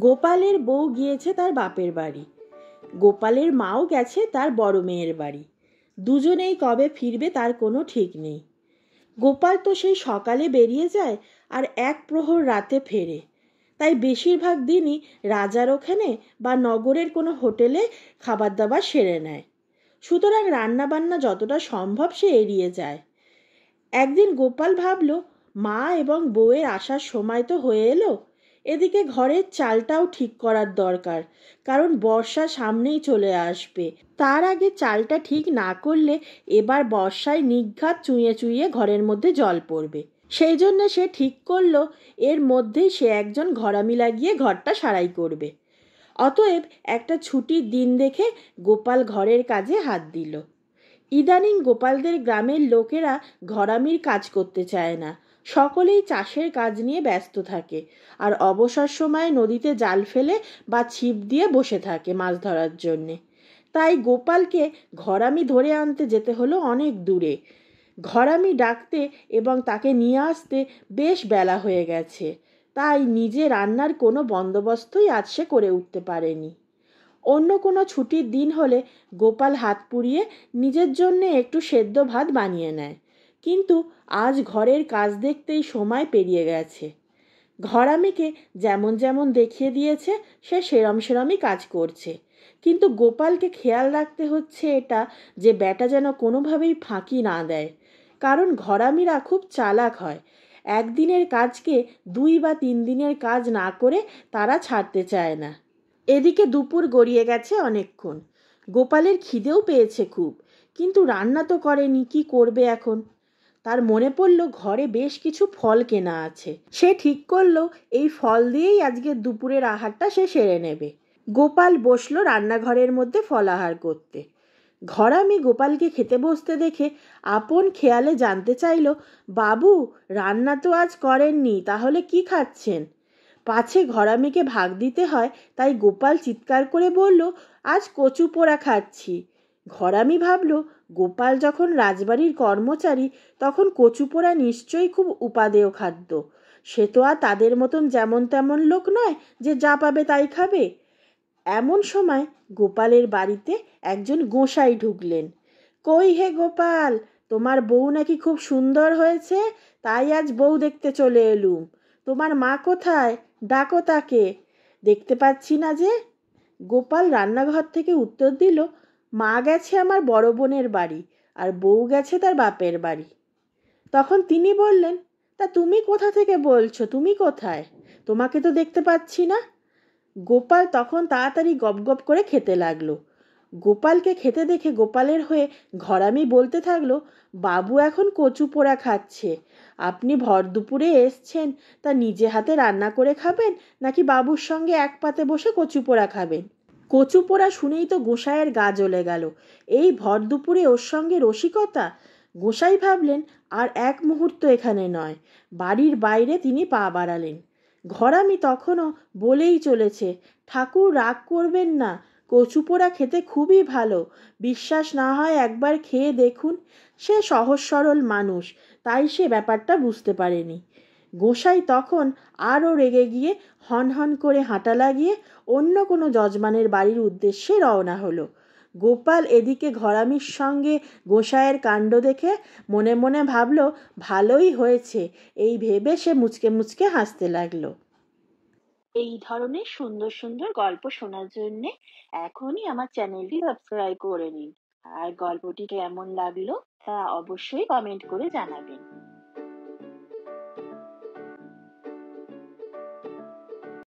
গোপালের বউ গিয়েছে তার বাপের বাড়ি, গোপালের মাও গেছে তার বড় মেয়ের বাড়ি। দুজনেই কবে ফিরবে তার কোনো ঠিক নেই। গোপাল তো সেই সকালে বেরিয়ে যায় আর এক প্রহর রাতে ফেরে। তাই বেশিরভাগ দিনই রাজার ওখানে বা নগরের কোনো হোটেলে খাবার দাবার সেরে নেয়। সুতরাং রান্নাবান্না যতটা সম্ভব সে এড়িয়ে যায়। একদিন গোপাল ভাবল, মা এবং বউয়ের আসার সময় তো হয়ে এলো, এদিকে ঘরের চালটাও ঠিক করার দরকার, কারণ বর্ষা সামনেই চলে আসবে। তার আগে চালটা ঠিক না করলে এবার বর্ষায় নিঘাত চুইয়ে চুইয়ে ঘরের মধ্যে জল পড়বে। সেই জন্য সে ঠিক করলো এর মধ্যেই সে একজন ঘরামি লাগিয়ে ঘরটা সারাই করবে। অতএব একটা ছুটির দিন দেখে গোপাল ঘরের কাজে হাত দিল। ইদানিং গোপালদের গ্রামের লোকেরা ঘরামির কাজ করতে চায় না। সকলেই চাষের কাজ নিয়ে ব্যস্ত থাকে আর অবসর সময়ে নদীতে জাল ফেলে বা ছিপ দিয়ে বসে থাকে মাছ ধরার জন্যে। তাই গোপালকে ঘরামি ধরে আনতে যেতে হলো অনেক দূরে। ঘরামি ডাকতে এবং তাকে নিয়ে আসতে বেশ বেলা হয়ে গেছে। তাই নিজে রান্নার কোনো বন্দোবস্তই আজ সে করে উঠতে পারেনি। অন্য কোনো ছুটির দিন হলে গোপাল হাত পুড়িয়ে নিজের জন্য একটু সেদ্ধ ভাত বানিয়ে নেয়, কিন্তু আজ ঘরের কাজ দেখতেই সময় পেরিয়ে গেছে। ঘরামিকে যেমন যেমন দেখিয়ে দিয়েছে সে সেরম সেরমই কাজ করছে, কিন্তু গোপালকে খেয়াল রাখতে হচ্ছে এটা যে ব্যাটা যেন কোনোভাবেই ফাঁকি না দেয়, কারণ ঘরামিরা খুব চালাক হয়। একদিনের কাজকে 2 বা 3 দিনের কাজ না করে তারা ছাড়তে চায় না। এদিকে দুপুর গড়িয়ে গেছে অনেকক্ষণ। গোপালের খিদেও পেয়েছে খুব, কিন্তু রান্না তো করেনি, কি করবে এখন? তার মনে পড়ল ঘরে বেশ কিছু ফল কেনা আছে। সে ঠিক করলো এই ফল দিয়েই আজকের দুপুরের আহারটা সে সেরে নেবে। গোপাল বসলো রান্নাঘরের মধ্যে ফলাহার করতে। ঘরামি গোপালকে খেতে বসতে দেখে আপন খেয়ালে জানতে চাইল, বাবু, রান্না তো আজ করেননি, তাহলে কি খাচ্ছেন? পাছে ঘরামিকে ভাগ দিতে হয়, তাই গোপাল চিৎকার করে বলল, আজ কচু পোড়া খাচ্ছি। ঘরামি ভাবল, গোপাল যখন রাজবাড়ির কর্মচারী তখন কচু পোড়া নিশ্চয়ই খুব উপাদেয় খাদ্য। সে তো আর তাদের মতন যেমন তেমন লোক নয় যে যা পাবে তাই খাবে। এমন সময় গোপালের বাড়িতে একজন গোসাই ঢুকলেন। কই হে গোপাল, তোমার বউ নাকি খুব সুন্দর হয়েছে, তাই আজ বউ দেখতে চলে এলুম। তোমার মা কোথায়? ডাকো তাকে। দেখতে পাচ্ছি না যে। গোপাল রান্নাঘর থেকে উত্তর দিল, মা গেছে আমার বড় বোনের বাড়ি আর বউ গেছে তার বাপের বাড়ি। তখন তিনি বললেন, তা তুমি কোথা থেকে বলছো? তুমি কোথায়? তোমাকে তো দেখতে পাচ্ছি না। গোপাল তখন তাড়াতাড়ি গপ গপ করে খেতে লাগলো। গোপালকে খেতে দেখে গোপালের হয়ে ঘরামি বলতে থাকলো, বাবু এখন কচু পোড়া খাচ্ছে। আপনি ভর দুপুরে এসছেন, তা নিজে হাতে রান্না করে খাবেন নাকি বাবুর সঙ্গে এক পাতে বসে কচু পোড়া খাবেন? কচু পোড়া শুনেই তো গোসাইয়ের গা জ্বলে গেল। এই ভর দুপুরে ওর সঙ্গে রসিকতা! গোসাই ভাবলেন আর এক মুহূর্ত এখানে নয়। বাড়ির বাইরে তিনি পা বাড়ালেন। ঘরামি তখনও বলেই চলেছে, ঠাকুর রাগ করবেন না, কচু পোড়া খেতে খুবই ভালো, বিশ্বাস না হয় একবার খেয়ে দেখুন। সে সহজ সরল মানুষ, তাই সে ব্যাপারটা বুঝতে পারেনি। গোসাই তখন আরও রেগে গিয়ে হনহন করে হাঁটা লাগিয়ে অন্য কোনো যজমানের বাড়ির উদ্দেশ্যে রওনা হলো। গোপাল এদিকে ঘরামির সঙ্গে গোসাইয়ের কাণ্ড দেখে মনে মনে ভাবল, ভালোই হয়েছে, এই ভেবে সে মুচকে মুচকে হাসতে লাগলো। এই ধরনের সুন্দর সুন্দর গল্প শোনার জন্য এখনই আমার চ্যানেলটি সাবস্ক্রাইব করে নিন। আর গল্পটি কেমন লাগলো তা অবশ্যই কমেন্ট করে জানাবেন।